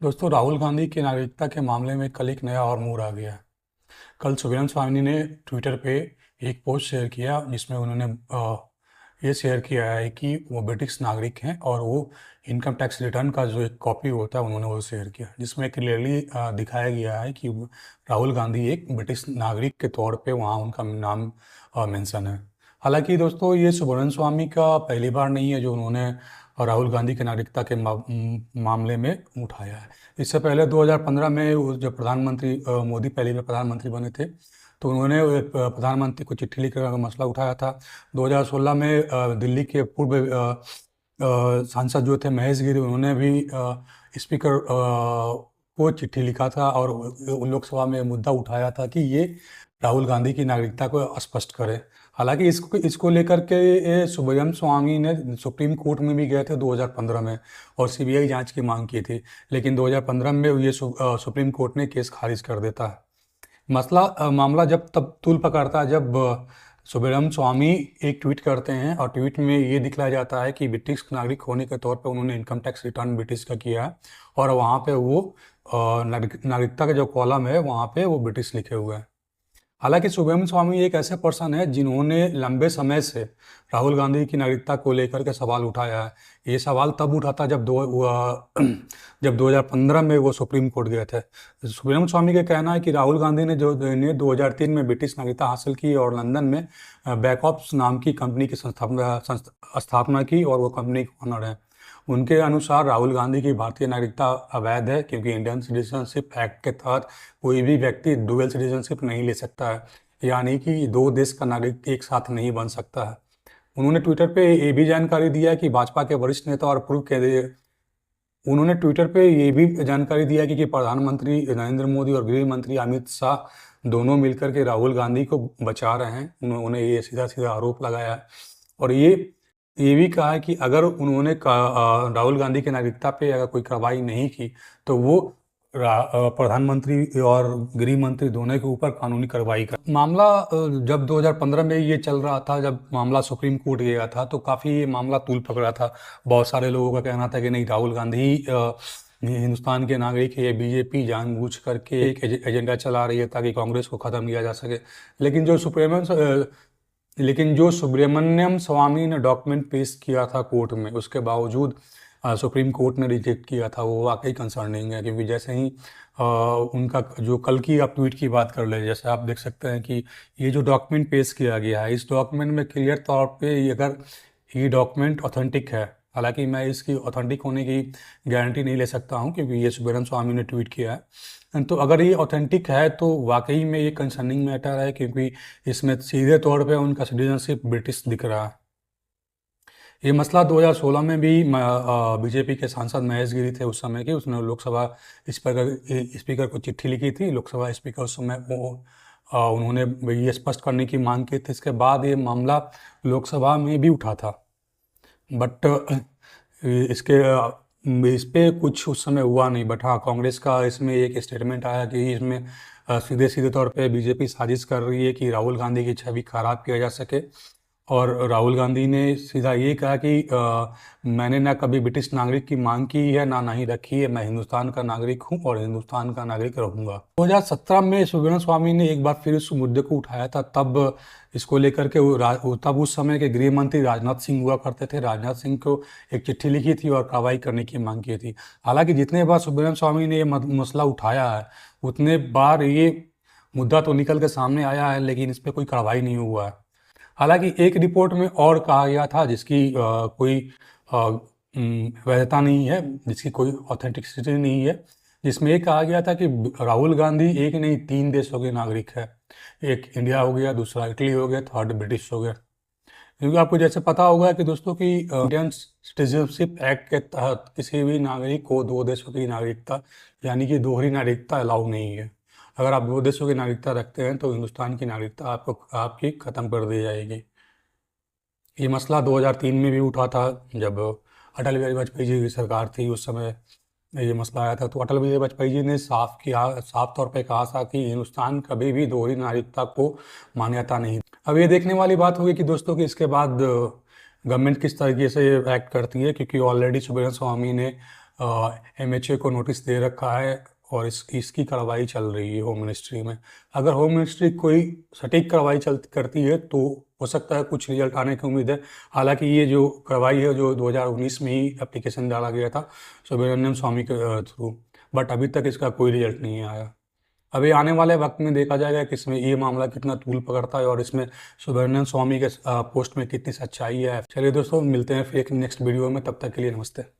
दोस्तों, राहुल गांधी की नागरिकता के मामले में कल एक नया और मोड़ आ गया है। कल सुब्रमण्यम स्वामी ने ट्विटर पे एक पोस्ट शेयर किया जिसमें उन्होंने ये शेयर किया है कि वो ब्रिटिश नागरिक हैं और वो इनकम टैक्स रिटर्न का जो एक कॉपी होता है उन्होंने वो शेयर किया, जिसमें क्लियरली दिखाया गया है कि राहुल गांधी एक ब्रिटिश नागरिक के तौर पे वहाँ उनका नाम मेंशन है। हालांकि दोस्तों, ये सुब्रमण्यम स्वामी का पहली बार नहीं है जो उन्होंने राहुल गांधी की नागरिकता के मामले में उठाया है। इससे पहले 2015 में जब प्रधानमंत्री मोदी पहली बार प्रधानमंत्री बने थे तो उन्होंने प्रधानमंत्री को चिट्ठी लिखकर मसला उठाया था। 2016 में दिल्ली के पूर्व सांसद जो थे महेश गिरी, उन्होंने भी स्पीकर को चिट्ठी लिखा था और लोकसभा में मुद्दा उठाया था कि ये राहुल गांधी की नागरिकता को स्पष्ट करे। हालांकि इसको इसको लेकर के सुब्रमण्यम स्वामी ने सुप्रीम कोर्ट में भी गए थे 2015 में और सीबीआई जांच की मांग की थी, लेकिन 2015 में ये सुप्रीम कोर्ट ने केस खारिज कर देता है। मामला जब तब तूल पकड़ता है जब सुब्रमण्यम स्वामी एक ट्वीट करते हैं और ट्वीट में ये दिखलाया जाता है कि ब्रिटिश नागरिक होने के तौर पर उन्होंने इनकम टैक्स रिटर्न ब्रिटिश का किया है और वहाँ पे वो नागरिकता का जो कॉलम है वहाँ पे वो ब्रिटिश लिखे हुए हैं। हालांकि सुब्रमण्यम स्वामी एक ऐसे पर्सन है जिन्होंने लंबे समय से राहुल गांधी की नागरिकता को लेकर के सवाल उठाया है। ये सवाल तब उठा था जब 2015 में वो सुप्रीम कोर्ट गए थे। सुब्रमण्यम स्वामी का कहना है कि राहुल गांधी ने 2003 में ब्रिटिश नागरिकता हासिल की और लंदन में बैकऑप्स नाम की कंपनी की स्थापना की और वो कंपनी के ऑनर है। उनके अनुसार राहुल गांधी की भारतीय नागरिकता अवैध है क्योंकि इंडियन सिटीजनशिप एक्ट के तहत कोई भी व्यक्ति डुअल सिटीजनशिप नहीं ले सकता है, यानी कि दो देश का नागरिक एक साथ नहीं बन सकता है। उन्होंने ट्विटर पे ये भी जानकारी दिया कि भाजपा के वरिष्ठ नेता और पूर्व केंद्रीय उन्होंने ट्विटर पे ये भी जानकारी दिया कि प्रधानमंत्री नरेंद्र मोदी और गृह मंत्री अमित शाह दोनों मिलकर के राहुल गांधी को बचा रहे हैं। उन्होंने ये सीधा सीधा आरोप लगाया है और ये भी कहा है कि अगर उन्होंने राहुल गांधी की नागरिकता पे अगर कोई कार्रवाई नहीं की तो वो प्रधानमंत्री और गृह मंत्री दोनों के ऊपर कानूनी कार्रवाई कर मामला जब 2015 में ये चल रहा था, जब मामला सुप्रीम कोर्ट गया था तो काफ़ी ये मामला तूल पकड़ा था। बहुत सारे लोगों का कहना था कि नहीं, राहुल गांधी हिंदुस्तान के नागरिक है, ये बीजेपी जानबूझ करके एक एजेंडा चला रही है ताकि कांग्रेस को ख़त्म किया जा सके। लेकिन जो सुब्रमण्यम स्वामी ने डॉक्यूमेंट पेश किया था कोर्ट में, उसके बावजूद सुप्रीम कोर्ट ने रिजेक्ट किया था, वो वाकई कंसर्निंग है। क्योंकि जैसे ही उनका जो कल की आप ट्वीट की बात कर ले, जैसे आप देख सकते हैं कि ये जो डॉक्यूमेंट पेश किया गया है, इस डॉक्यूमेंट में क्लियर तौर पे अगर ये डॉक्यूमेंट ऑथेंटिक है, हालांकि मैं इसकी ऑथेंटिक होने की गारंटी नहीं ले सकता हूँ क्योंकि ये सुब्रमण्यम स्वामी ने ट्वीट किया है, तो अगर ये ऑथेंटिक है तो वाकई में ये कंसर्निंग मैटर है क्योंकि इसमें सीधे तौर पे उनका सिटीजनशिप ब्रिटिश दिख रहा है। ये मसला 2016 में भी बीजेपी के सांसद महेश गिरी थे उस समय के, उसने लोकसभा स्पीकर को चिट्ठी लिखी थी। लोकसभा स्पीकर उस समय उन्होंने ये स्पष्ट करने की मांग की थी। इसके बाद ये मामला लोकसभा में भी उठा था, बट इस पे कुछ उस समय हुआ नहीं। बट हाँ, कांग्रेस का इसमें एक स्टेटमेंट आया कि इसमें सीधे सीधे तौर पे बीजेपी साजिश कर रही है कि राहुल गांधी की छवि खराब किया जा सके। और राहुल गांधी ने सीधा ये कहा कि मैंने ना कभी ब्रिटिश नागरिक की मांग की है ना नहीं रखी है, मैं हिंदुस्तान का नागरिक हूं और हिंदुस्तान का नागरिक रहूंगा। 2017 में सुब्रमण्यम स्वामी ने एक बार फिर इस मुद्दे को उठाया था। तब इसको लेकर के तब उस समय के गृह मंत्री राजनाथ सिंह हुआ करते थे। राजनाथ सिंह को एक चिट्ठी लिखी थी और कार्रवाई करने की मांग की थी। हालांकि जितने बार सुब्रमण्यम स्वामी ने ये मसला उठाया है उतने बार ये मुद्दा तो निकल के सामने आया है, लेकिन इस पर कोई कार्रवाई नहीं हुआ है। हालांकि एक रिपोर्ट में और कहा गया था जिसकी कोई वैधता नहीं है, जिसकी कोई ऑथेंटिसिटी नहीं है, जिसमें ये कहा गया था कि राहुल गांधी एक नहीं 3 देशों के नागरिक है। एक इंडिया हो गया, दूसरा इटली हो गया, थर्ड ब्रिटिश हो गया। क्योंकि आपको जैसे पता होगा कि दोस्तों की इंडियन सिटीजनशिप एक्ट के तहत किसी भी नागरिक को 2 देशों की नागरिकता यानी कि दोहरी नागरिकता अलाउ नहीं है। अगर आप 2 देशों की नागरिकता रखते हैं तो हिंदुस्तान की नागरिकता आपकी ख़त्म कर दी जाएगी। ये मसला 2003 में भी उठा था जब अटल बिहारी वाजपेयी जी की सरकार थी। उस समय ये मसला आया था तो अटल बिहारी वाजपेयी जी ने साफ तौर पे कहा था कि हिंदुस्तान कभी भी दोहरी नागरिकता को मान्यता नहीं। अब ये देखने वाली बात होगी कि दोस्तों कि इसके बाद गवर्नमेंट किस तरीके से एक्ट करती है, क्योंकि ऑलरेडी सुब्रमण्यम स्वामी ने MHA को नोटिस दे रखा है और इसकी कार्रवाई चल रही है होम मिनिस्ट्री में। अगर होम मिनिस्ट्री कोई सटीक कार्रवाई करती है तो हो सकता है कुछ रिजल्ट आने की उम्मीद है। हालांकि ये जो कार्रवाई है जो 2019 में ही एप्लीकेशन डाला गया था सुब्रमण्यम स्वामी के थ्रू, बट अभी तक इसका कोई रिजल्ट नहीं आया। अभी आने वाले वक्त में देखा जाएगा कि इसमें ये मामला कितना तूल पकड़ता है और इसमें सुब्रमण्यम स्वामी के पोस्ट में कितनी सच्चाई है। चलिए दोस्तों, मिलते हैं फिर एक नेक्स्ट वीडियो में, तब तक के लिए नमस्ते।